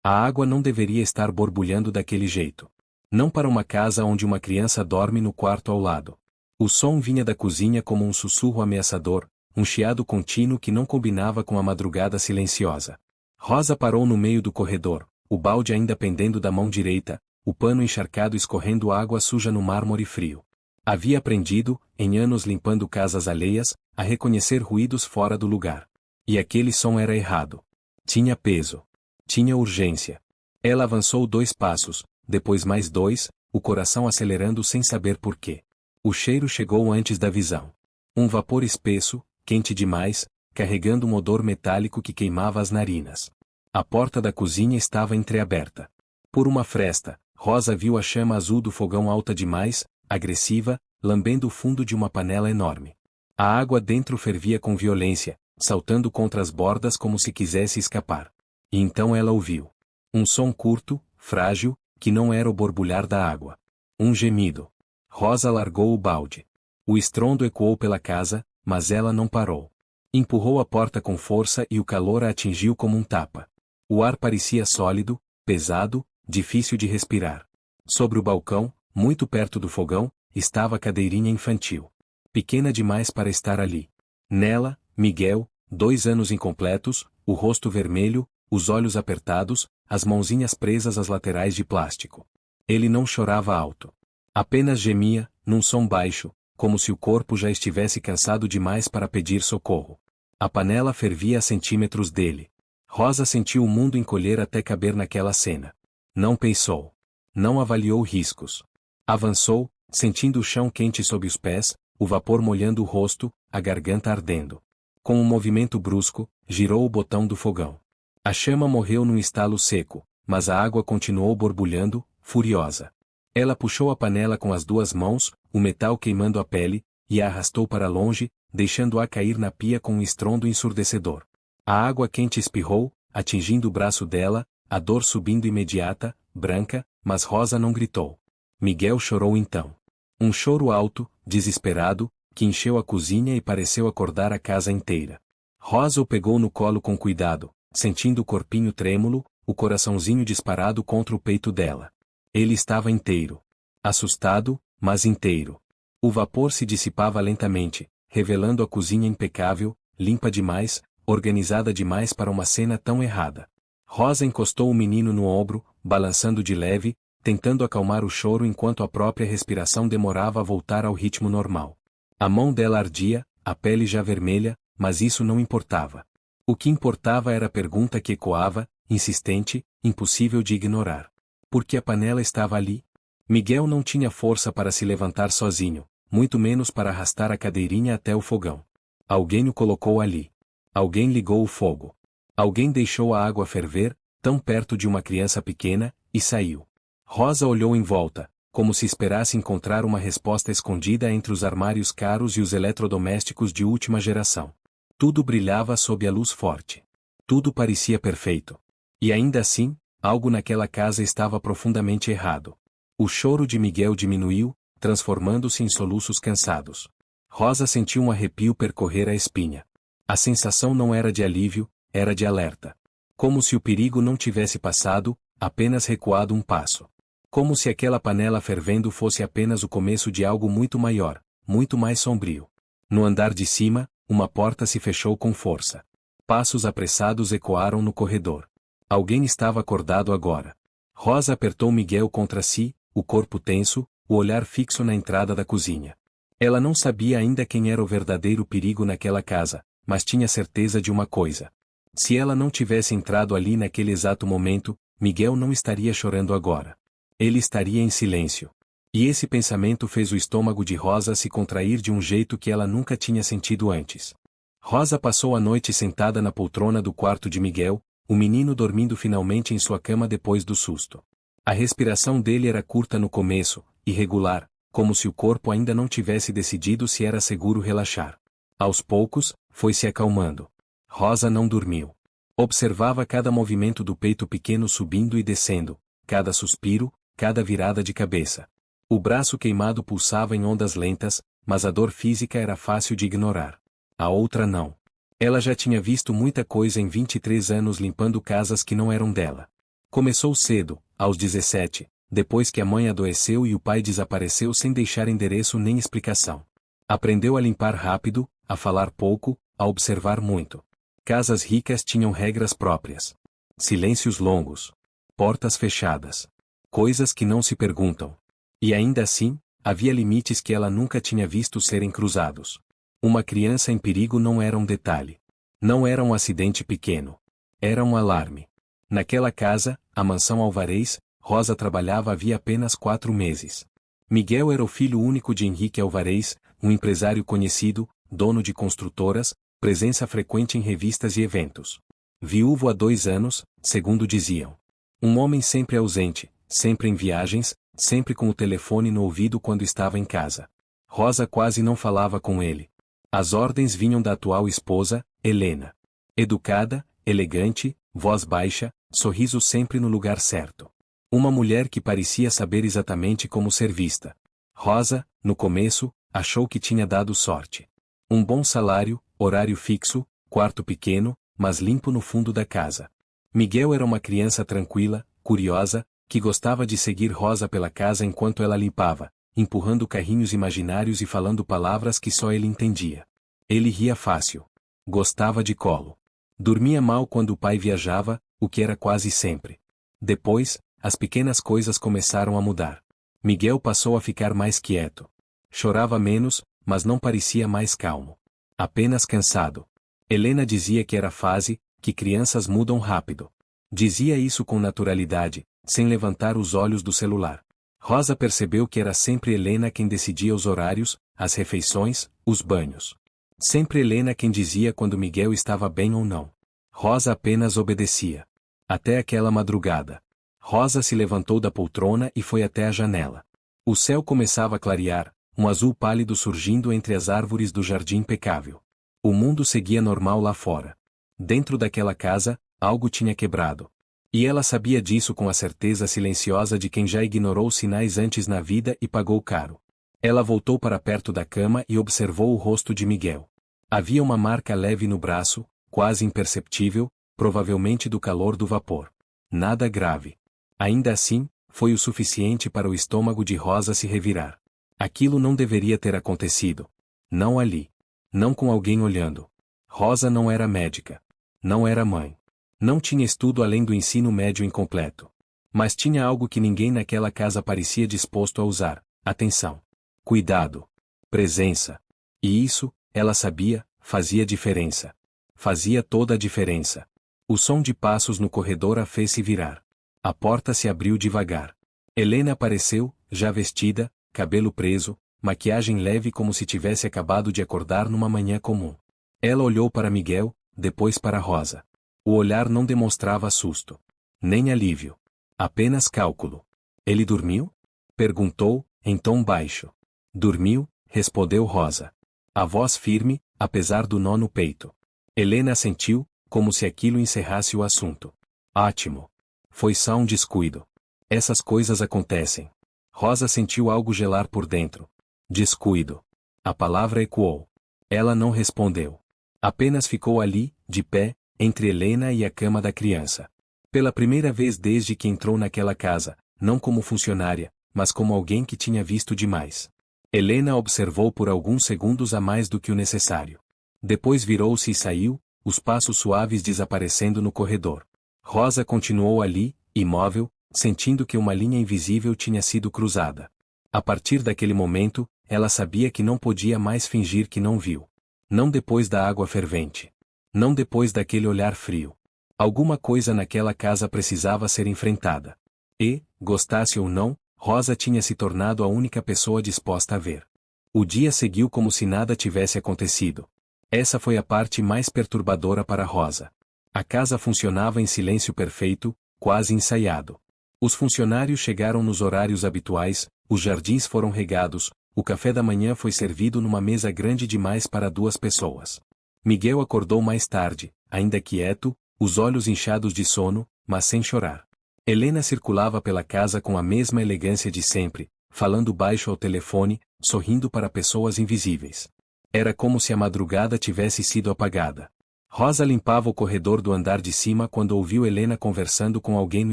A água não deveria estar borbulhando daquele jeito. Não para uma casa onde uma criança dorme no quarto ao lado. O som vinha da cozinha como um sussurro ameaçador, um chiado contínuo que não combinava com a madrugada silenciosa. Rosa parou no meio do corredor, o balde ainda pendendo da mão direita, o pano encharcado escorrendo água suja no mármore frio. Havia aprendido, em anos limpando casas alheias, a reconhecer ruídos fora do lugar. E aquele som era errado. Tinha peso. Tinha urgência. Ela avançou 2 passos, depois mais 2, o coração acelerando sem saber porquê. O cheiro chegou antes da visão. Um vapor espesso, quente demais, carregando um odor metálico que queimava as narinas. A porta da cozinha estava entreaberta. Por uma fresta, Rosa viu a chama azul do fogão alta demais, agressiva, lambendo o fundo de uma panela enorme. A água dentro fervia com violência, saltando contra as bordas como se quisesse escapar. E então ela ouviu. Um som curto, frágil, que não era o borbulhar da água. Um gemido. Rosa largou o balde. O estrondo ecoou pela casa, mas ela não parou. Empurrou a porta com força e o calor a atingiu como um tapa. O ar parecia sólido, pesado, difícil de respirar. Sobre o balcão, muito perto do fogão, estava a cadeirinha infantil. Pequena demais para estar ali. Nela, Miguel, 2 anos incompletos, o rosto vermelho, os olhos apertados, as mãozinhas presas às laterais de plástico. Ele não chorava alto. Apenas gemia, num som baixo, como se o corpo já estivesse cansado demais para pedir socorro. A panela fervia a centímetros dele. Rosa sentiu o mundo encolher até caber naquela cena. Não pensou. Não avaliou riscos. Avançou, sentindo o chão quente sob os pés, o vapor molhando o rosto, a garganta ardendo. Com um movimento brusco, girou o botão do fogão. A chama morreu num estalo seco, mas a água continuou borbulhando, furiosa. Ela puxou a panela com as 2 mãos, o metal queimando a pele, e a arrastou para longe, deixando-a cair na pia com um estrondo ensurdecedor. A água quente espirrou, atingindo o braço dela, a dor subindo imediata, branca, mas Rosa não gritou. Miguel chorou então. Um choro alto, desesperado, que encheu a cozinha e pareceu acordar a casa inteira. Rosa o pegou no colo com cuidado, sentindo o corpinho trêmulo, o coraçãozinho disparado contra o peito dela. Ele estava inteiro. Assustado, mas inteiro. O vapor se dissipava lentamente, revelando a cozinha impecável, limpa demais, organizada demais para uma cena tão errada. Rosa encostou o menino no ombro, balançando de leve, tentando acalmar o choro enquanto a própria respiração demorava a voltar ao ritmo normal. A mão dela ardia, a pele já vermelha, mas isso não importava. O que importava era a pergunta que ecoava, insistente, impossível de ignorar. Por que a panela estava ali? Miguel não tinha força para se levantar sozinho, muito menos para arrastar a cadeirinha até o fogão. Alguém o colocou ali. Alguém ligou o fogo. Alguém deixou a água ferver, tão perto de uma criança pequena, e saiu. Rosa olhou em volta, como se esperasse encontrar uma resposta escondida entre os armários caros e os eletrodomésticos de última geração. Tudo brilhava sob a luz forte. Tudo parecia perfeito. E ainda assim, algo naquela casa estava profundamente errado. O choro de Miguel diminuiu, transformando-se em soluços cansados. Rosa sentiu um arrepio percorrer a espinha. A sensação não era de alívio, era de alerta. Como se o perigo não tivesse passado, apenas recuado um passo. Como se aquela panela fervendo fosse apenas o começo de algo muito maior, muito mais sombrio. No andar de cima, uma porta se fechou com força. Passos apressados ecoaram no corredor. Alguém estava acordado agora. Rosa apertou Miguel contra si, o corpo tenso, o olhar fixo na entrada da cozinha. Ela não sabia ainda quem era o verdadeiro perigo naquela casa, mas tinha certeza de uma coisa. Se ela não tivesse entrado ali naquele exato momento, Miguel não estaria chorando agora. Ele estaria em silêncio. E esse pensamento fez o estômago de Rosa se contrair de um jeito que ela nunca tinha sentido antes. Rosa passou a noite sentada na poltrona do quarto de Miguel, o menino dormindo finalmente em sua cama depois do susto. A respiração dele era curta no começo, irregular, como se o corpo ainda não tivesse decidido se era seguro relaxar. Aos poucos, foi se acalmando. Rosa não dormiu. Observava cada movimento do peito pequeno subindo e descendo, cada suspiro, cada virada de cabeça. O braço queimado pulsava em ondas lentas, mas a dor física era fácil de ignorar. A outra não. Ela já tinha visto muita coisa em 23 anos limpando casas que não eram dela. Começou cedo, aos 17, depois que a mãe adoeceu e o pai desapareceu sem deixar endereço nem explicação. Aprendeu a limpar rápido, a falar pouco, a observar muito. Casas ricas tinham regras próprias. Silêncios longos. Portas fechadas. Coisas que não se perguntam. E ainda assim, havia limites que ela nunca tinha visto serem cruzados. Uma criança em perigo não era um detalhe. Não era um acidente pequeno. Era um alarme. Naquela casa, a mansão Alvarez, Rosa trabalhava havia apenas 4 meses. Miguel era o filho único de Henrique Alvarez, um empresário conhecido, dono de construtoras, presença frequente em revistas e eventos. Viúvo há 2 anos, segundo diziam. Um homem sempre ausente, sempre em viagens, sempre com o telefone no ouvido quando estava em casa. Rosa quase não falava com ele. As ordens vinham da atual esposa, Helena. Educada, elegante, voz baixa, sorriso sempre no lugar certo. Uma mulher que parecia saber exatamente como ser vista. Rosa, no começo, achou que tinha dado sorte. Um bom salário, horário fixo, quarto pequeno, mas limpo no fundo da casa. Miguel era uma criança tranquila, curiosa, que gostava de seguir Rosa pela casa enquanto ela limpava, empurrando carrinhos imaginários e falando palavras que só ele entendia. Ele ria fácil. Gostava de colo. Dormia mal quando o pai viajava, o que era quase sempre. Depois, as pequenas coisas começaram a mudar. Miguel passou a ficar mais quieto. Chorava menos, mas não parecia mais calmo. Apenas cansado. Helena dizia que era fase, que crianças mudam rápido. Dizia isso com naturalidade, sem levantar os olhos do celular. Rosa percebeu que era sempre Helena quem decidia os horários, as refeições, os banhos. Sempre Helena quem dizia quando Miguel estava bem ou não. Rosa apenas obedecia. Até aquela madrugada. Rosa se levantou da poltrona e foi até a janela. O céu começava a clarear, um azul pálido surgindo entre as árvores do jardim impecável. O mundo seguia normal lá fora. Dentro daquela casa, algo tinha quebrado. E ela sabia disso com a certeza silenciosa de quem já ignorou sinais antes na vida e pagou caro. Ela voltou para perto da cama e observou o rosto de Miguel. Havia uma marca leve no braço, quase imperceptível, provavelmente do calor do vapor. Nada grave. Ainda assim, foi o suficiente para o estômago de Rosa se revirar. Aquilo não deveria ter acontecido. Não ali. Não com alguém olhando. Rosa não era médica. Não era mãe. Não tinha estudo além do ensino médio incompleto. Mas tinha algo que ninguém naquela casa parecia disposto a usar: atenção. Cuidado. Presença. E isso, ela sabia, fazia diferença. Fazia toda a diferença. O som de passos no corredor a fez se virar. A porta se abriu devagar. Helena apareceu, já vestida, cabelo preso, maquiagem leve como se tivesse acabado de acordar numa manhã comum. Ela olhou para Miguel, depois para Rosa. O olhar não demonstrava susto. Nem alívio. Apenas cálculo. Ele dormiu? Perguntou, em tom baixo. Dormiu, respondeu Rosa. A voz firme, apesar do nó no peito. Helena assentiu, como se aquilo encerrasse o assunto. Ótimo. Foi só um descuido. Essas coisas acontecem. Rosa sentiu algo gelar por dentro. Descuido. A palavra ecoou. Ela não respondeu. Apenas ficou ali, de pé, entre Helena e a cama da criança. Pela primeira vez desde que entrou naquela casa, não como funcionária, mas como alguém que tinha visto demais. Helena observou por alguns segundos a mais do que o necessário. Depois virou-se e saiu, os passos suaves desaparecendo no corredor. Rosa continuou ali, imóvel, sentindo que uma linha invisível tinha sido cruzada. A partir daquele momento, ela sabia que não podia mais fingir que não viu. Não depois da água fervente. Não depois daquele olhar frio. Alguma coisa naquela casa precisava ser enfrentada. E, gostasse ou não, Rosa tinha se tornado a única pessoa disposta a ver. O dia seguiu como se nada tivesse acontecido. Essa foi a parte mais perturbadora para Rosa. A casa funcionava em silêncio perfeito, quase ensaiado. Os funcionários chegaram nos horários habituais, os jardins foram regados, o café da manhã foi servido numa mesa grande demais para 2 pessoas. Miguel acordou mais tarde, ainda quieto, os olhos inchados de sono, mas sem chorar. Helena circulava pela casa com a mesma elegância de sempre, falando baixo ao telefone, sorrindo para pessoas invisíveis. Era como se a madrugada tivesse sido apagada. Rosa limpava o corredor do andar de cima quando ouviu Helena conversando com alguém no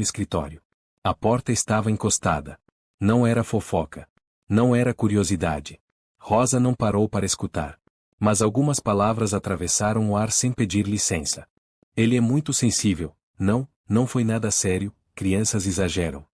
escritório. A porta estava encostada. Não era fofoca. Não era curiosidade. Rosa não parou para escutar. Mas algumas palavras atravessaram o ar sem pedir licença. Ele é muito sensível. Não foi nada sério, crianças exageram.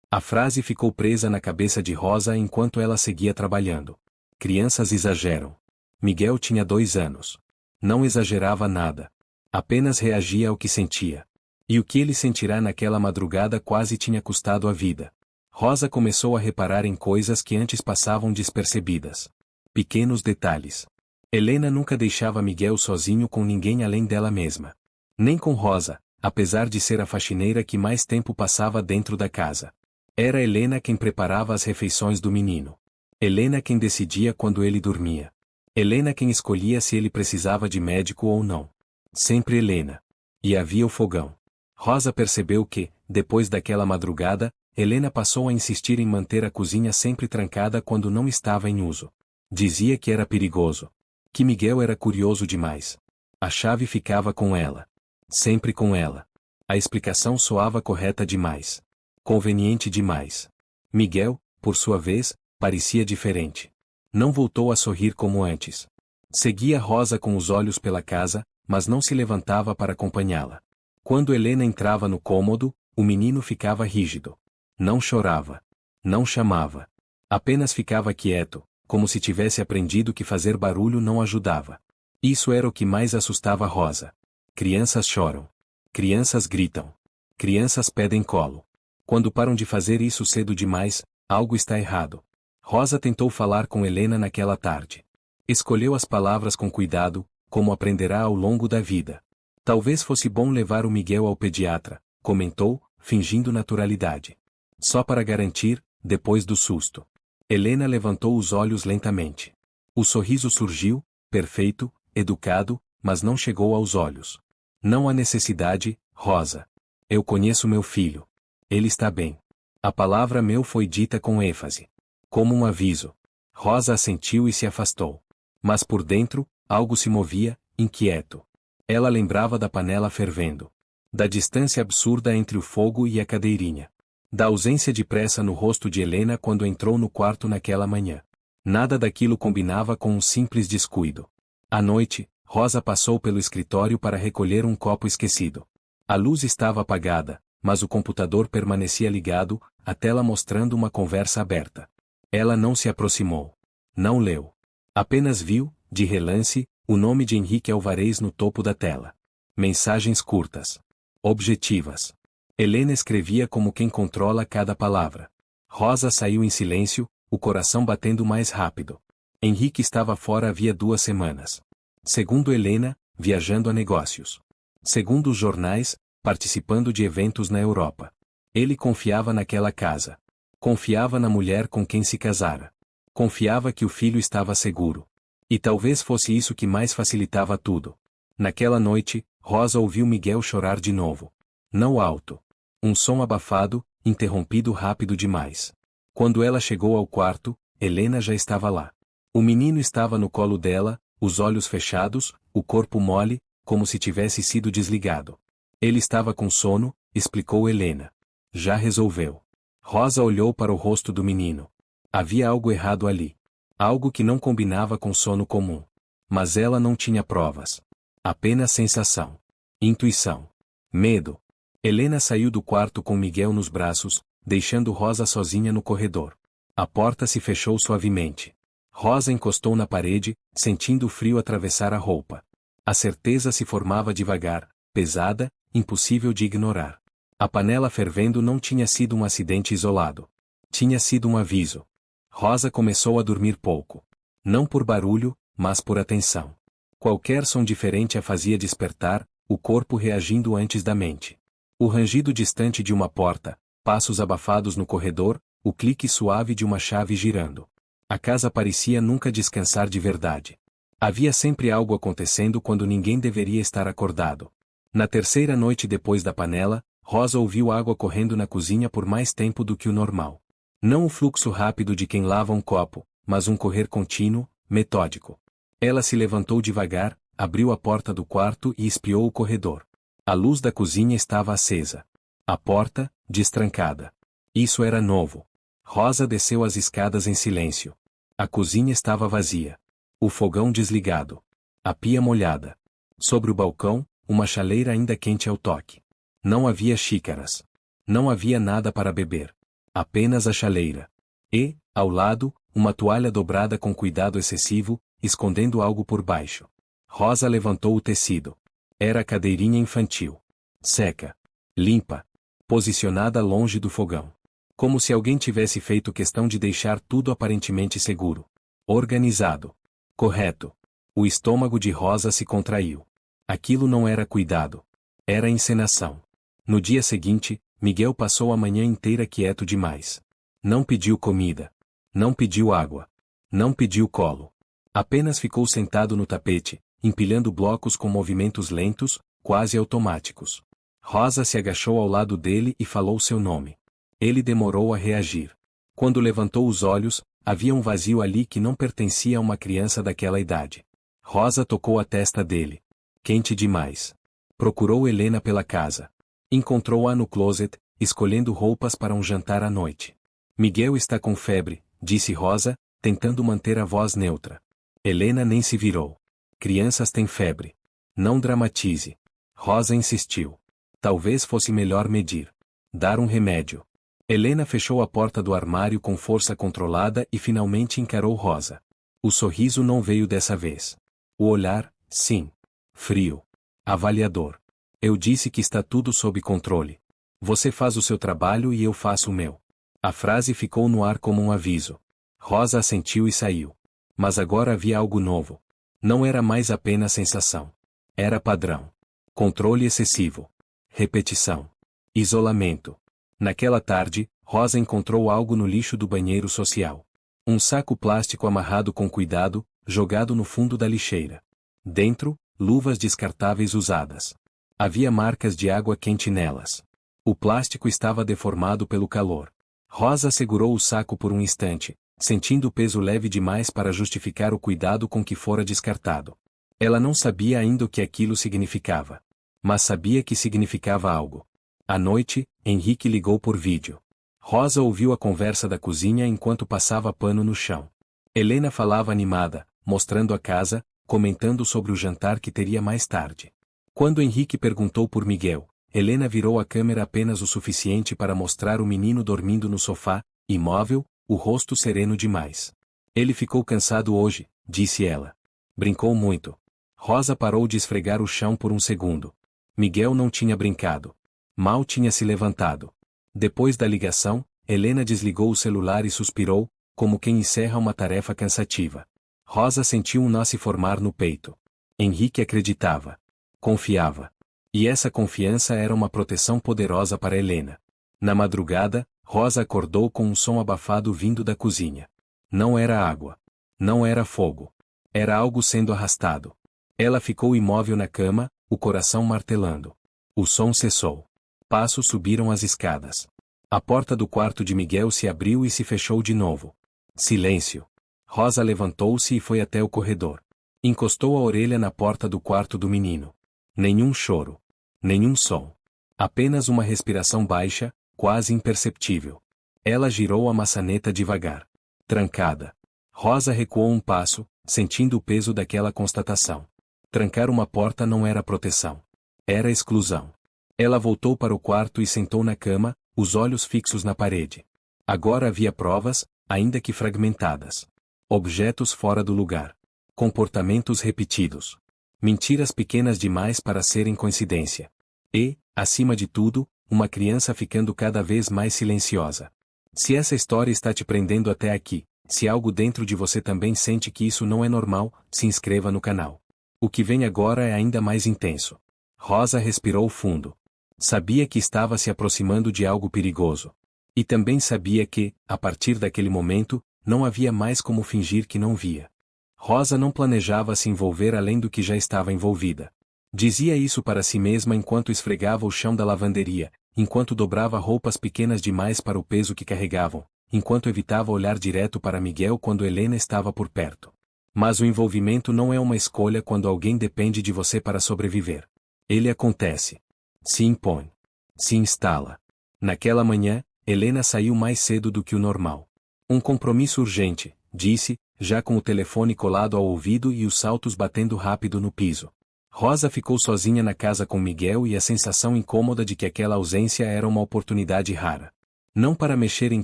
A frase ficou presa na cabeça de Rosa enquanto ela seguia trabalhando. Crianças exageram. Miguel tinha 2 anos. Não exagerava nada. Apenas reagia ao que sentia. E o que ele sentirá naquela madrugada quase tinha custado a vida. Rosa começou a reparar em coisas que antes passavam despercebidas. Pequenos detalhes. Helena nunca deixava Miguel sozinho com ninguém além dela mesma. Nem com Rosa, apesar de ser a faxineira que mais tempo passava dentro da casa. Era Helena quem preparava as refeições do menino. Helena quem decidia quando ele dormia. Helena quem escolhia se ele precisava de médico ou não. Sempre Helena. E havia o fogão. Rosa percebeu que, depois daquela madrugada, Helena passou a insistir em manter a cozinha sempre trancada quando não estava em uso. Dizia que era perigoso. Que Miguel era curioso demais. A chave ficava com ela. Sempre com ela. A explicação soava correta demais. Conveniente demais. Miguel, por sua vez, parecia diferente. Não voltou a sorrir como antes. Seguia Rosa com os olhos pela casa, mas não se levantava para acompanhá-la. Quando Helena entrava no cômodo, o menino ficava rígido. Não chorava. Não chamava. Apenas ficava quieto, como se tivesse aprendido que fazer barulho não ajudava. Isso era o que mais assustava Rosa. Crianças choram. Crianças gritam. Crianças pedem colo. Quando param de fazer isso cedo demais, algo está errado. Rosa tentou falar com Helena naquela tarde. Escolheu as palavras com cuidado, como aprenderá ao longo da vida. Talvez fosse bom levar o Miguel ao pediatra, comentou, fingindo naturalidade. Só para garantir, depois do susto. Helena levantou os olhos lentamente. O sorriso surgiu, perfeito, educado, mas não chegou aos olhos. Não há necessidade, Rosa. Eu conheço meu filho. Ele está bem. A palavra meu foi dita com ênfase. Como um aviso. Rosa assentiu e se afastou. Mas por dentro, algo se movia, inquieto. Ela lembrava da panela fervendo. Da distância absurda entre o fogo e a cadeirinha. Da ausência de pressa no rosto de Helena quando entrou no quarto naquela manhã. Nada daquilo combinava com um simples descuido. À noite, Rosa passou pelo escritório para recolher um copo esquecido. A luz estava apagada, mas o computador permanecia ligado, a tela mostrando uma conversa aberta. Ela não se aproximou. Não leu. Apenas viu, de relance, o nome de Henrique Alvarez no topo da tela. Mensagens curtas. Objetivas. Helena escrevia como quem controla cada palavra. Rosa saiu em silêncio, o coração batendo mais rápido. Henrique estava fora havia 2 semanas. Segundo Helena, viajando a negócios. Segundo os jornais, participando de eventos na Europa. Ele confiava naquela casa. Confiava na mulher com quem se casara. Confiava que o filho estava seguro. E talvez fosse isso que mais facilitava tudo. Naquela noite, Rosa ouviu Miguel chorar de novo. Não alto. Um som abafado, interrompido rápido demais. Quando ela chegou ao quarto, Helena já estava lá. O menino estava no colo dela, os olhos fechados, o corpo mole, como se tivesse sido desligado. Ele estava com sono, explicou Helena. Já resolveu. Rosa olhou para o rosto do menino. Havia algo errado ali. Algo que não combinava com sono comum. Mas ela não tinha provas. Apenas sensação. Intuição. Medo. Helena saiu do quarto com Miguel nos braços, deixando Rosa sozinha no corredor. A porta se fechou suavemente. Rosa encostou na parede, sentindo o frio atravessar a roupa. A certeza se formava devagar, pesada, impossível de ignorar. A panela fervendo não tinha sido um acidente isolado. Tinha sido um aviso. Rosa começou a dormir pouco. Não por barulho, mas por atenção. Qualquer som diferente a fazia despertar, o corpo reagindo antes da mente. O rangido distante de uma porta, passos abafados no corredor, o clique suave de uma chave girando. A casa parecia nunca descansar de verdade. Havia sempre algo acontecendo quando ninguém deveria estar acordado. Na terceira noite depois da panela, Rosa ouviu água correndo na cozinha por mais tempo do que o normal. Não o fluxo rápido de quem lava um copo, mas um correr contínuo, metódico. Ela se levantou devagar, abriu a porta do quarto e espiou o corredor. A luz da cozinha estava acesa. A porta, destrancada. Isso era novo. Rosa desceu as escadas em silêncio. A cozinha estava vazia. O fogão desligado. A pia molhada. Sobre o balcão, uma chaleira ainda quente ao toque. Não havia xícaras. Não havia nada para beber. Apenas a chaleira. E, ao lado, uma toalha dobrada com cuidado excessivo, escondendo algo por baixo. Rosa levantou o tecido. Era a cadeirinha infantil. Seca. Limpa. Posicionada longe do fogão. Como se alguém tivesse feito questão de deixar tudo aparentemente seguro. Organizado. Correto. O estômago de Rosa se contraiu. Aquilo não era cuidado. Era encenação. No dia seguinte, Miguel passou a manhã inteira quieto demais. Não pediu comida. Não pediu água. Não pediu colo. Apenas ficou sentado no tapete, empilhando blocos com movimentos lentos, quase automáticos. Rosa se agachou ao lado dele e falou seu nome. Ele demorou a reagir. Quando levantou os olhos, havia um vazio ali que não pertencia a uma criança daquela idade. Rosa tocou a testa dele. Quente demais. Procurou Helena pela casa. Encontrou-a no closet, escolhendo roupas para um jantar à noite. Miguel está com febre, disse Rosa, tentando manter a voz neutra. Helena nem se virou. Crianças têm febre. Não dramatize. Rosa insistiu. Talvez fosse melhor medir. Dar um remédio. Helena fechou a porta do armário com força controlada e finalmente encarou Rosa. O sorriso não veio dessa vez. O olhar, sim. Frio. Avaliador. Eu disse que está tudo sob controle. Você faz o seu trabalho e eu faço o meu. A frase ficou no ar como um aviso. Rosa assentiu e saiu. Mas agora havia algo novo. Não era mais apenas sensação. Era padrão. Controle excessivo. Repetição. Isolamento. Naquela tarde, Rosa encontrou algo no lixo do banheiro social. Um saco plástico amarrado com cuidado, jogado no fundo da lixeira. Dentro, luvas descartáveis usadas. Havia marcas de água quente nelas. O plástico estava deformado pelo calor. Rosa segurou o saco por um instante, sentindo o peso leve demais para justificar o cuidado com que fora descartado. Ela não sabia ainda o que aquilo significava. Mas sabia que significava algo. À noite, Henrique ligou por vídeo. Rosa ouviu a conversa da cozinha enquanto passava pano no chão. Helena falava animada, mostrando a casa, comentando sobre o jantar que teria mais tarde. Quando Henrique perguntou por Miguel, Helena virou a câmera apenas o suficiente para mostrar o menino dormindo no sofá, imóvel, o rosto sereno demais. Ele ficou cansado hoje, disse ela. Brincou muito. Rosa parou de esfregar o chão por um segundo. Miguel não tinha brincado. Mal tinha se levantado. Depois da ligação, Helena desligou o celular e suspirou, como quem encerra uma tarefa cansativa. Rosa sentiu um nó se formar no peito. Henrique acreditava. Confiava. E essa confiança era uma proteção poderosa para Helena. Na madrugada, Rosa acordou com um som abafado vindo da cozinha. Não era água. Não era fogo. Era algo sendo arrastado. Ela ficou imóvel na cama, o coração martelando. O som cessou. Passos subiram as escadas. A porta do quarto de Miguel se abriu e se fechou de novo. Silêncio. Rosa levantou-se e foi até o corredor. Encostou a orelha na porta do quarto do menino. Nenhum choro. Nenhum som. Apenas uma respiração baixa, quase imperceptível. Ela girou a maçaneta devagar. Trancada. Rosa recuou um passo, sentindo o peso daquela constatação. Trancar uma porta não era proteção. Era exclusão. Ela voltou para o quarto e sentou na cama, os olhos fixos na parede. Agora havia provas, ainda que fragmentadas. Objetos fora do lugar. Comportamentos repetidos. Mentiras pequenas demais para serem coincidência. E, acima de tudo, uma criança ficando cada vez mais silenciosa. Se essa história está te prendendo até aqui, se algo dentro de você também sente que isso não é normal, se inscreva no canal. O que vem agora é ainda mais intenso. Rosa respirou fundo. Sabia que estava se aproximando de algo perigoso. E também sabia que, a partir daquele momento, não havia mais como fingir que não via. Rosa não planejava se envolver além do que já estava envolvida. Dizia isso para si mesma enquanto esfregava o chão da lavanderia, enquanto dobrava roupas pequenas demais para o peso que carregavam, enquanto evitava olhar direto para Miguel quando Helena estava por perto. Mas o envolvimento não é uma escolha quando alguém depende de você para sobreviver. Ele acontece. Se impõe. Se instala. Naquela manhã, Helena saiu mais cedo do que o normal. Um compromisso urgente, disse, já com o telefone colado ao ouvido e os saltos batendo rápido no piso. Rosa ficou sozinha na casa com Miguel e a sensação incômoda de que aquela ausência era uma oportunidade rara. Não para mexer em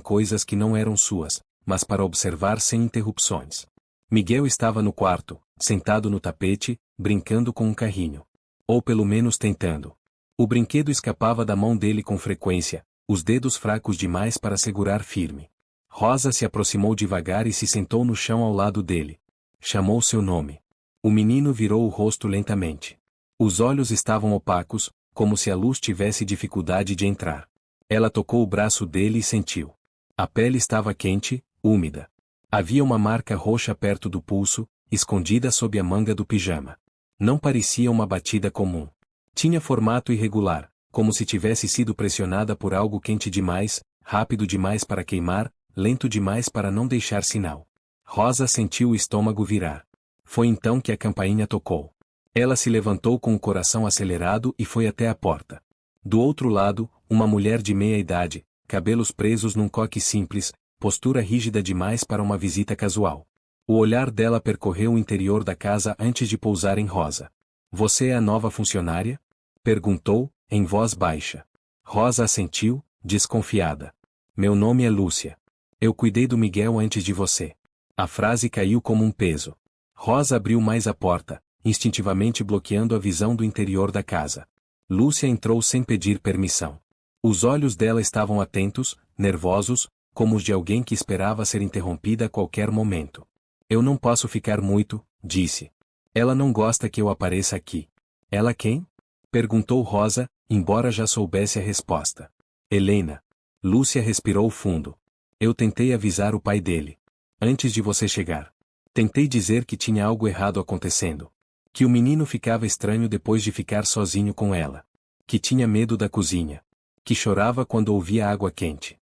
coisas que não eram suas, mas para observar sem interrupções. Miguel estava no quarto, sentado no tapete, brincando com um carrinho. Ou pelo menos tentando. O brinquedo escapava da mão dele com frequência, os dedos fracos demais para segurar firme. Rosa se aproximou devagar e se sentou no chão ao lado dele. Chamou seu nome. O menino virou o rosto lentamente. Os olhos estavam opacos, como se a luz tivesse dificuldade de entrar. Ela tocou o braço dele e sentiu. A pele estava quente, úmida. Havia uma marca roxa perto do pulso, escondida sob a manga do pijama. Não parecia uma batida comum. Tinha formato irregular, como se tivesse sido pressionada por algo quente demais, rápido demais para queimar, lento demais para não deixar sinal. Rosa sentiu o estômago virar. Foi então que a campainha tocou. Ela se levantou com o coração acelerado e foi até a porta. Do outro lado, uma mulher de meia idade, cabelos presos num coque simples, postura rígida demais para uma visita casual. O olhar dela percorreu o interior da casa antes de pousar em Rosa. Você é a nova funcionária? Perguntou, em voz baixa. Rosa assentiu, desconfiada. Meu nome é Lúcia. Eu cuidei do Miguel antes de você. A frase caiu como um peso. Rosa abriu mais a porta, instintivamente bloqueando a visão do interior da casa. Lúcia entrou sem pedir permissão. Os olhos dela estavam atentos, nervosos, como os de alguém que esperava ser interrompida a qualquer momento. Eu não posso ficar muito, disse. Ela não gosta que eu apareça aqui. Ela quem? Perguntou Rosa, embora já soubesse a resposta. Helena. Lúcia respirou fundo. Eu tentei avisar o pai dele. Antes de você chegar. Tentei dizer que tinha algo errado acontecendo. Que o menino ficava estranho depois de ficar sozinho com ela. Que tinha medo da cozinha. Que chorava quando ouvia água quente.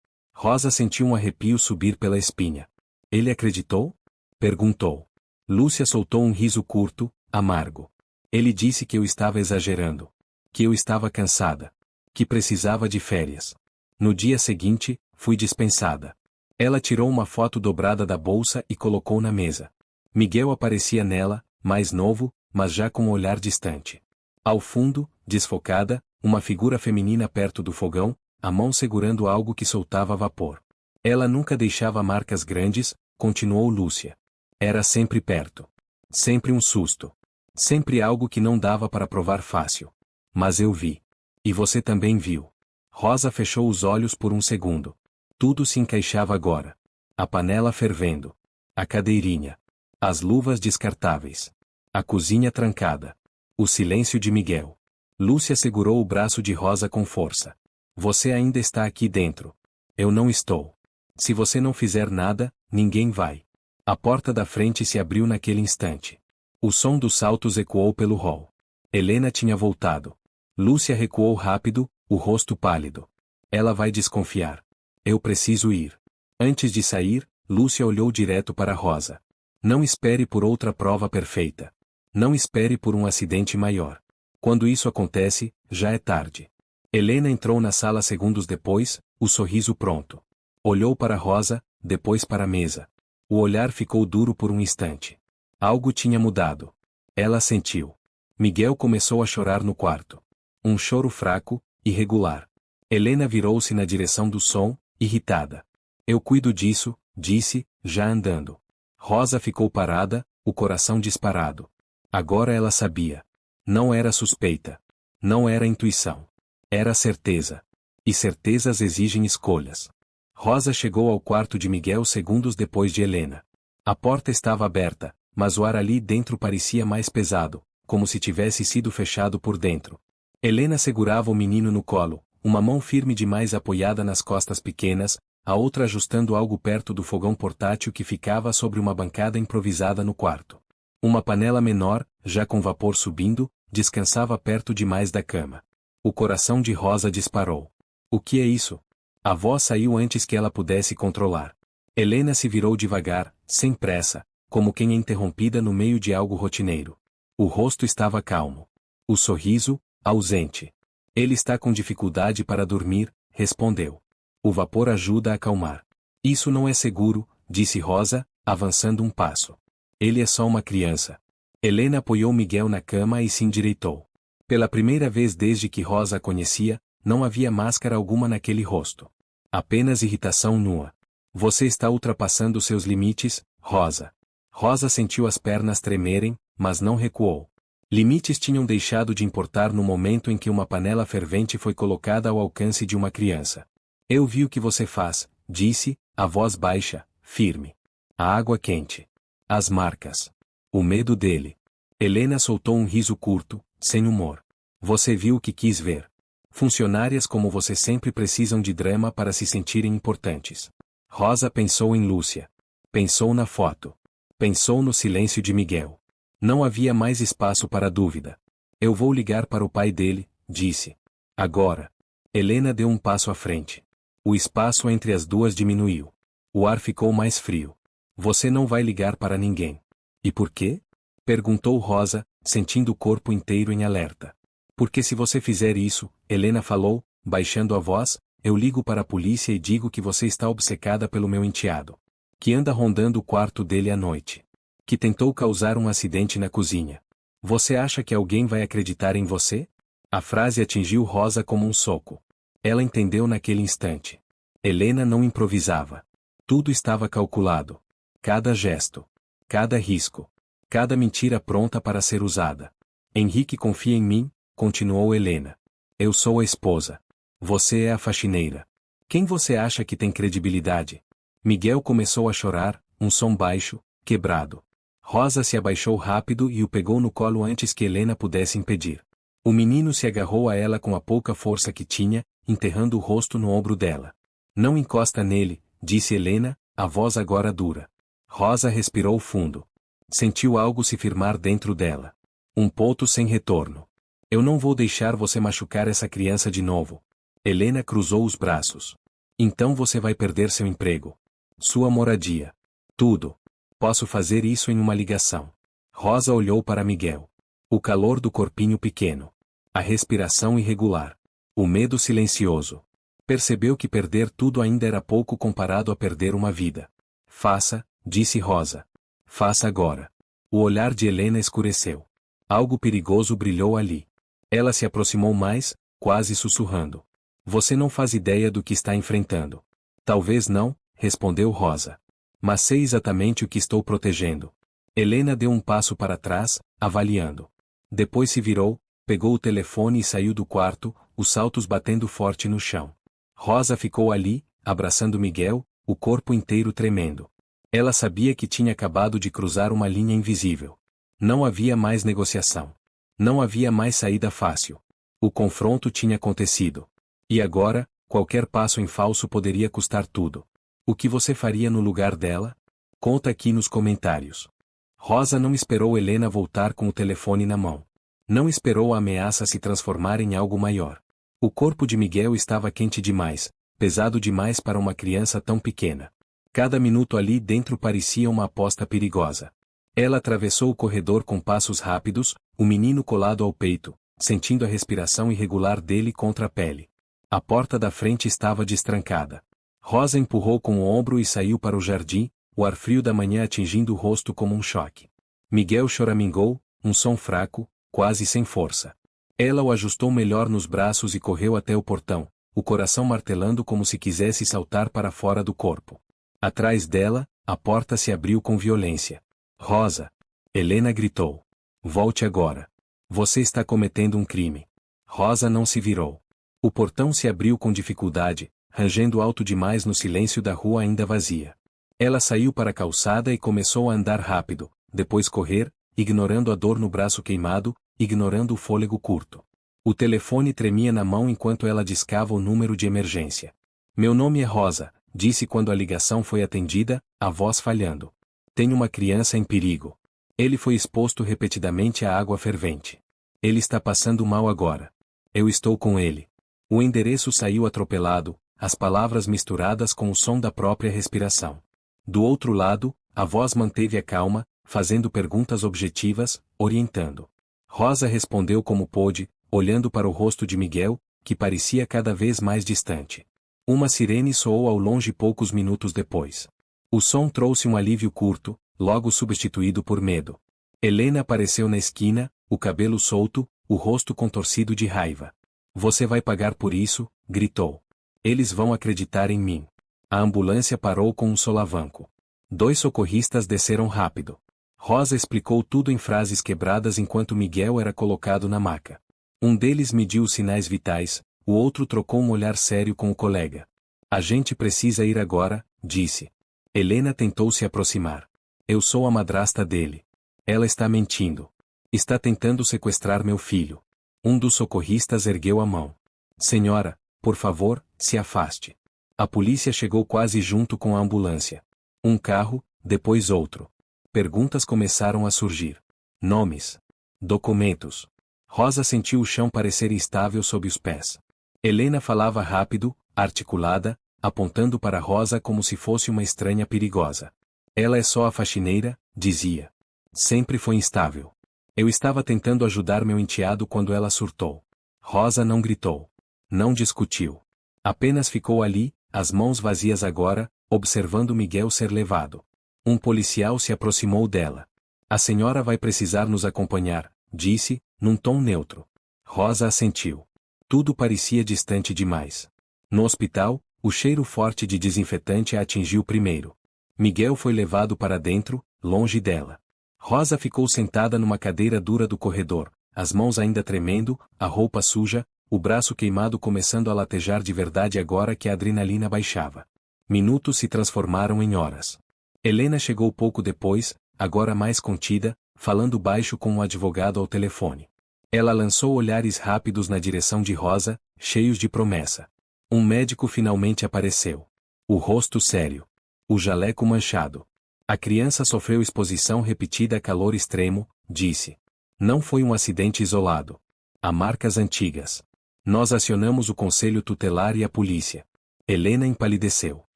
Rosa sentiu um arrepio subir pela espinha. Ele acreditou? Perguntou. Lúcia soltou um riso curto, amargo. Ele disse que eu estava exagerando. Que eu estava cansada. Que precisava de férias. No dia seguinte, fui dispensada. Ela tirou uma foto dobrada da bolsa e colocou na mesa. Miguel aparecia nela, mais novo, mas já com um olhar distante. Ao fundo, desfocada, uma figura feminina perto do fogão, a mão segurando algo que soltava vapor. Ela nunca deixava marcas grandes, continuou Lúcia. Era sempre perto. Sempre um susto. Sempre algo que não dava para provar fácil. Mas eu vi. E você também viu. Rosa fechou os olhos por um segundo. Tudo se encaixava agora. A panela fervendo. A cadeirinha. As luvas descartáveis. A cozinha trancada. O silêncio de Miguel. Lúcia segurou o braço de Rosa com força. Você ainda está aqui dentro. Eu não estou. Se você não fizer nada, ninguém vai. A porta da frente se abriu naquele instante. O som dos saltos ecoou pelo hall. Helena tinha voltado. Lúcia recuou rápido, o rosto pálido. Ela vai desconfiar. Eu preciso ir. Antes de sair, Lúcia olhou direto para Rosa. Não espere por outra prova perfeita. Não espere por um acidente maior. Quando isso acontece, já é tarde. Helena entrou na sala segundos depois, o sorriso pronto. Olhou para Rosa, depois para a mesa. O olhar ficou duro por um instante. Algo tinha mudado. Ela sentiu. Miguel começou a chorar no quarto. Um choro fraco, irregular. Helena virou-se na direção do som, irritada. Eu cuido disso, disse, já andando. Rosa ficou parada, o coração disparado. Agora ela sabia. Não era suspeita. Não era intuição. Era certeza. E certezas exigem escolhas. Rosa chegou ao quarto de Miguel segundos depois de Helena. A porta estava aberta, mas o ar ali dentro parecia mais pesado, como se tivesse sido fechado por dentro. Helena segurava o menino no colo, uma mão firme demais apoiada nas costas pequenas, a outra ajustando algo perto do fogão portátil que ficava sobre uma bancada improvisada no quarto. Uma panela menor, já com vapor subindo, descansava perto demais da cama. O coração de Rosa disparou. O que é isso? A voz saiu antes que ela pudesse controlar. Helena se virou devagar, sem pressa, como quem é interrompida no meio de algo rotineiro. O rosto estava calmo. O sorriso, ausente. Ele está com dificuldade para dormir, respondeu. O vapor ajuda a acalmar. Isso não é seguro, disse Rosa, avançando um passo. Ele é só uma criança. Helena apoiou Miguel na cama e se endireitou. Pela primeira vez desde que Rosa a conhecia, não havia máscara alguma naquele rosto. Apenas irritação nua. Você está ultrapassando seus limites, Rosa. Rosa sentiu as pernas tremerem, mas não recuou. Limites tinham deixado de importar no momento em que uma panela fervente foi colocada ao alcance de uma criança. Eu vi o que você faz, disse, a voz baixa, firme. A água quente. As marcas. O medo dele. Helena soltou um riso curto, sem humor. Você viu o que quis ver. Funcionárias como você sempre precisam de drama para se sentirem importantes. Rosa pensou em Lúcia. Pensou na foto. Pensou no silêncio de Miguel. Não havia mais espaço para dúvida. Eu vou ligar para o pai dele, disse. Agora. Helena deu um passo à frente. O espaço entre as duas diminuiu. O ar ficou mais frio. Você não vai ligar para ninguém. E por quê? Perguntou Rosa, sentindo o corpo inteiro em alerta. Porque se você fizer isso, Helena falou, baixando a voz, eu ligo para a polícia e digo que você está obcecada pelo meu enteado. Que anda rondando o quarto dele à noite. Que tentou causar um acidente na cozinha. Você acha que alguém vai acreditar em você? A frase atingiu Rosa como um soco. Ela entendeu naquele instante. Helena não improvisava. Tudo estava calculado. Cada gesto. Cada risco. Cada mentira pronta para ser usada. Henrique confia em mim, continuou Helena. Eu sou a esposa. Você é a faxineira. Quem você acha que tem credibilidade? Miguel começou a chorar, um som baixo, quebrado. Rosa se abaixou rápido e o pegou no colo antes que Helena pudesse impedir. O menino se agarrou a ela com a pouca força que tinha, enterrando o rosto no ombro dela. Não encosta nele, disse Helena, a voz agora dura. Rosa respirou fundo. Sentiu algo se firmar dentro dela. Um ponto sem retorno. Eu não vou deixar você machucar essa criança de novo. Helena cruzou os braços. Então você vai perder seu emprego. Sua moradia. Tudo. Posso fazer isso em uma ligação. Rosa olhou para Miguel. O calor do corpinho pequeno. A respiração irregular. O medo silencioso. Percebeu que perder tudo ainda era pouco comparado a perder uma vida. Faça, disse Rosa. Faça agora. O olhar de Helena escureceu. Algo perigoso brilhou ali. Ela se aproximou mais, quase sussurrando. Você não faz ideia do que está enfrentando. Talvez não, respondeu Rosa. Mas sei exatamente o que estou protegendo. Helena deu um passo para trás, avaliando. Depois se virou, pegou o telefone e saiu do quarto, os saltos batendo forte no chão. Rosa ficou ali, abraçando Miguel, o corpo inteiro tremendo. Ela sabia que tinha acabado de cruzar uma linha invisível. Não havia mais negociação. Não havia mais saída fácil. O confronto tinha acontecido. E agora, qualquer passo em falso poderia custar tudo. O que você faria no lugar dela? Conta aqui nos comentários. Rosa não esperou Helena voltar com o telefone na mão. Não esperou a ameaça se transformar em algo maior. O corpo de Miguel estava quente demais, pesado demais para uma criança tão pequena. Cada minuto ali dentro parecia uma aposta perigosa. Ela atravessou o corredor com passos rápidos, o menino colado ao peito, sentindo a respiração irregular dele contra a pele. A porta da frente estava destrancada. Rosa empurrou com o ombro e saiu para o jardim, o ar frio da manhã atingindo o rosto como um choque. Miguel choramingou, um som fraco, quase sem força. Ela o ajustou melhor nos braços e correu até o portão, o coração martelando como se quisesse saltar para fora do corpo. Atrás dela, a porta se abriu com violência. Rosa! Helena gritou. Volte agora. Você está cometendo um crime. Rosa não se virou. O portão se abriu com dificuldade, rangendo alto demais no silêncio da rua ainda vazia. Ela saiu para a calçada e começou a andar rápido, depois correr, ignorando a dor no braço queimado, ignorando o fôlego curto. O telefone tremia na mão enquanto ela discava o número de emergência. Meu nome é Rosa, disse quando a ligação foi atendida, a voz falhando. Tem uma criança em perigo. Ele foi exposto repetidamente à água fervente. Ele está passando mal agora. Eu estou com ele. O endereço saiu atropelado, as palavras misturadas com o som da própria respiração. Do outro lado, a voz manteve a calma, fazendo perguntas objetivas, orientando. Rosa respondeu como pôde, olhando para o rosto de Miguel, que parecia cada vez mais distante. Uma sirene soou ao longe poucos minutos depois. O som trouxe um alívio curto, logo substituído por medo. Helena apareceu na esquina, o cabelo solto, o rosto contorcido de raiva. Você vai pagar por isso, gritou. Eles vão acreditar em mim. A ambulância parou com um solavanco. 2 socorristas desceram rápido. Rosa explicou tudo em frases quebradas enquanto Miguel era colocado na maca. Um deles mediu os sinais vitais, o outro trocou um olhar sério com o colega. A gente precisa ir agora, disse. Helena tentou se aproximar. Eu sou a madrasta dele. Ela está mentindo. Está tentando sequestrar meu filho. Um dos socorristas ergueu a mão. Senhora, por favor, se afaste. A polícia chegou quase junto com a ambulância. Um carro, depois outro. Perguntas começaram a surgir. Nomes. Documentos. Rosa sentiu o chão parecer instável sob os pés. Helena falava rápido, articulada, apontando para Rosa como se fosse uma estranha perigosa. Ela é só a faxineira, dizia. Sempre foi instável. Eu estava tentando ajudar meu enteado quando ela surtou. Rosa não gritou. Não discutiu. Apenas ficou ali, as mãos vazias agora, observando Miguel ser levado. Um policial se aproximou dela. A senhora vai precisar nos acompanhar, disse, num tom neutro. Rosa assentiu. Tudo parecia distante demais. No hospital, o cheiro forte de desinfetante a atingiu primeiro. Miguel foi levado para dentro, longe dela. Rosa ficou sentada numa cadeira dura do corredor, as mãos ainda tremendo, a roupa suja, o braço queimado começando a latejar de verdade agora que a adrenalina baixava. Minutos se transformaram em horas. Helena chegou pouco depois, agora mais contida, falando baixo com um advogado ao telefone. Ela lançou olhares rápidos na direção de Rosa, cheios de promessa. Um médico finalmente apareceu. O rosto sério. O jaleco manchado. A criança sofreu exposição repetida a calor extremo, disse. Não foi um acidente isolado. Há marcas antigas. Nós acionamos o conselho tutelar e a polícia. Helena empalideceu.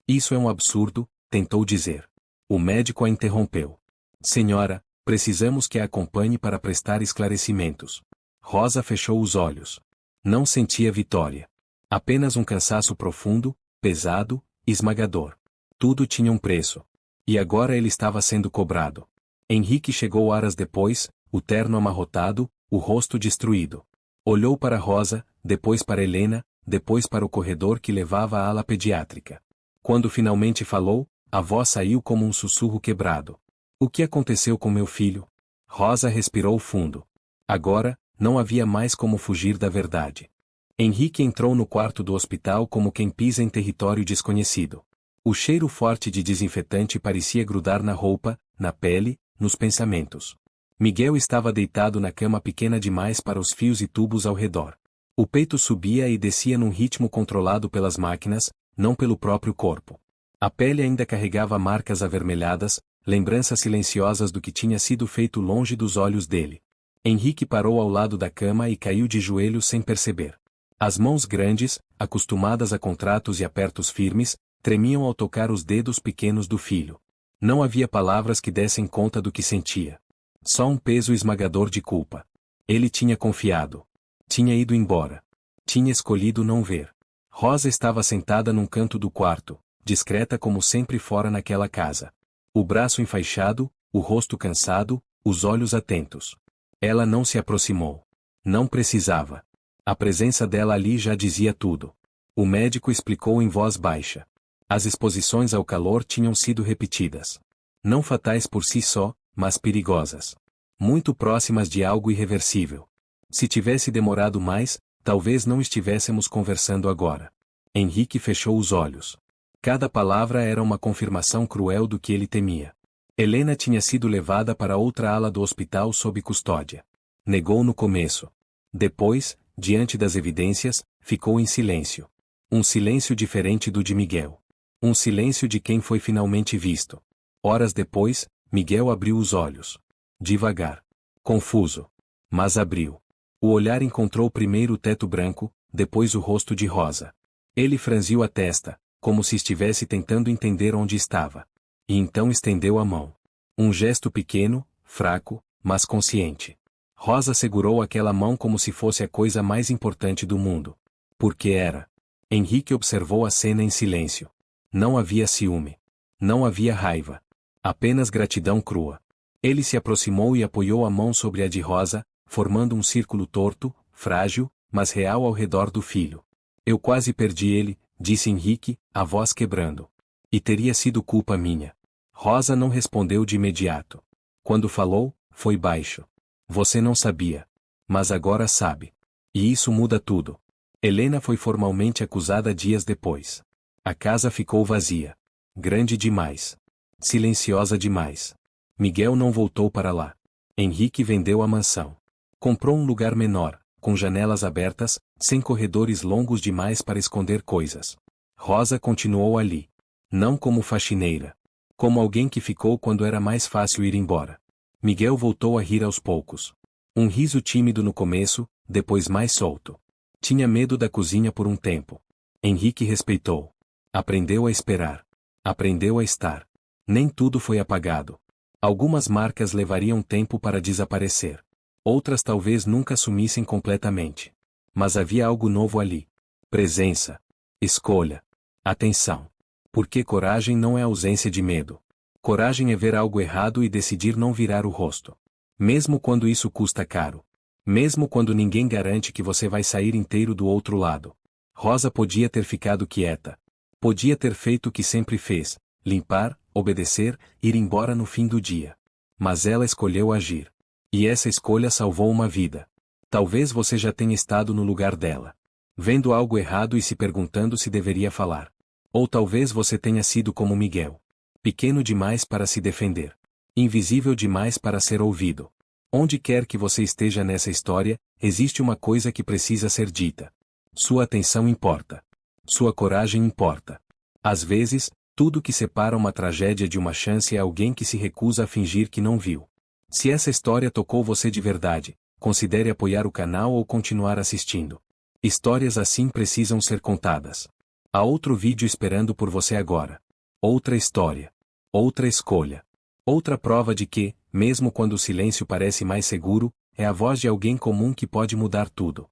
Isso é um absurdo, tentou dizer. O médico a interrompeu. Senhora, precisamos que a acompanhe para prestar esclarecimentos. Rosa fechou os olhos. Não sentia vitória. Apenas um cansaço profundo, pesado, esmagador. Tudo tinha um preço. E agora ele estava sendo cobrado. Henrique chegou horas depois, o terno amarrotado, o rosto destruído. Olhou para Rosa, depois para Helena, depois para o corredor que levava à ala pediátrica. Quando finalmente falou, a voz saiu como um sussurro quebrado. O que aconteceu com meu filho? Rosa respirou fundo. Agora, não havia mais como fugir da verdade. Henrique entrou no quarto do hospital como quem pisa em território desconhecido. O cheiro forte de desinfetante parecia grudar na roupa, na pele, nos pensamentos. Miguel estava deitado na cama pequena demais para os fios e tubos ao redor. O peito subia e descia num ritmo controlado pelas máquinas, não pelo próprio corpo. A pele ainda carregava marcas avermelhadas, lembranças silenciosas do que tinha sido feito longe dos olhos dele. Henrique parou ao lado da cama e caiu de joelhos sem perceber. As mãos grandes, acostumadas a contratos e apertos firmes, tremiam ao tocar os dedos pequenos do filho. Não havia palavras que dessem conta do que sentia. Só um peso esmagador de culpa. Ele tinha confiado. Tinha ido embora. Tinha escolhido não ver. Rosa estava sentada num canto do quarto, discreta como sempre fora naquela casa. O braço enfaixado, o rosto cansado, os olhos atentos. Ela não se aproximou. Não precisava. A presença dela ali já dizia tudo. O médico explicou em voz baixa. As exposições ao calor tinham sido repetidas. Não fatais por si só, mas perigosas. Muito próximas de algo irreversível. Se tivesse demorado mais, talvez não estivéssemos conversando agora. Henrique fechou os olhos. Cada palavra era uma confirmação cruel do que ele temia. Helena tinha sido levada para outra ala do hospital sob custódia. Negou no começo. Depois, diante das evidências, ficou em silêncio. Um silêncio diferente do de Miguel. Um silêncio de quem foi finalmente visto. Horas depois, Miguel abriu os olhos. Devagar. Confuso. Mas abriu. O olhar encontrou primeiro o teto branco, depois o rosto de Rosa. Ele franziu a testa, como se estivesse tentando entender onde estava. e então estendeu a mão. Um gesto pequeno, fraco, mas consciente. Rosa segurou aquela mão como se fosse a coisa mais importante do mundo. Porque era. Henrique observou a cena em silêncio. Não havia ciúme. Não havia raiva. Apenas gratidão crua. Ele se aproximou e apoiou a mão sobre a de Rosa, formando um círculo torto, frágil, mas real ao redor do filho. Eu quase perdi ele, disse Henrique, a voz quebrando. E teria sido culpa minha. Rosa não respondeu de imediato. Quando falou, foi baixo. Você não sabia. Mas agora sabe. E isso muda tudo. Helena foi formalmente acusada dias depois. A casa ficou vazia. Grande demais. Silenciosa demais. Miguel não voltou para lá. Henrique vendeu a mansão. Comprou um lugar menor, com janelas abertas, sem corredores longos demais para esconder coisas. Rosa continuou ali. Não como faxineira. Como alguém que ficou quando era mais fácil ir embora. Miguel voltou a rir aos poucos. Um riso tímido no começo, depois mais solto. Tinha medo da cozinha por um tempo. Henrique respeitou. Aprendeu a esperar. Aprendeu a estar. Nem tudo foi apagado. Algumas marcas levariam tempo para desaparecer. Outras talvez nunca sumissem completamente. Mas havia algo novo ali. Presença. Escolha. Atenção. Porque coragem não é ausência de medo. Coragem é ver algo errado e decidir não virar o rosto. Mesmo quando isso custa caro. Mesmo quando ninguém garante que você vai sair inteiro do outro lado. Rosa podia ter ficado quieta. Podia ter feito o que sempre fez, limpar, obedecer, ir embora no fim do dia. Mas ela escolheu agir. E essa escolha salvou uma vida. Talvez você já tenha estado no lugar dela. Vendo algo errado e se perguntando se deveria falar. Ou talvez você tenha sido como Miguel. Pequeno demais para se defender. Invisível demais para ser ouvido. Onde quer que você esteja nessa história, existe uma coisa que precisa ser dita. Sua atenção importa. Sua coragem importa. Às vezes, tudo que separa uma tragédia de uma chance é alguém que se recusa a fingir que não viu. Se essa história tocou você de verdade, considere apoiar o canal ou continuar assistindo. Histórias assim precisam ser contadas. Há outro vídeo esperando por você agora. Outra história. Outra escolha. Outra prova de que, mesmo quando o silêncio parece mais seguro, é a voz de alguém comum que pode mudar tudo.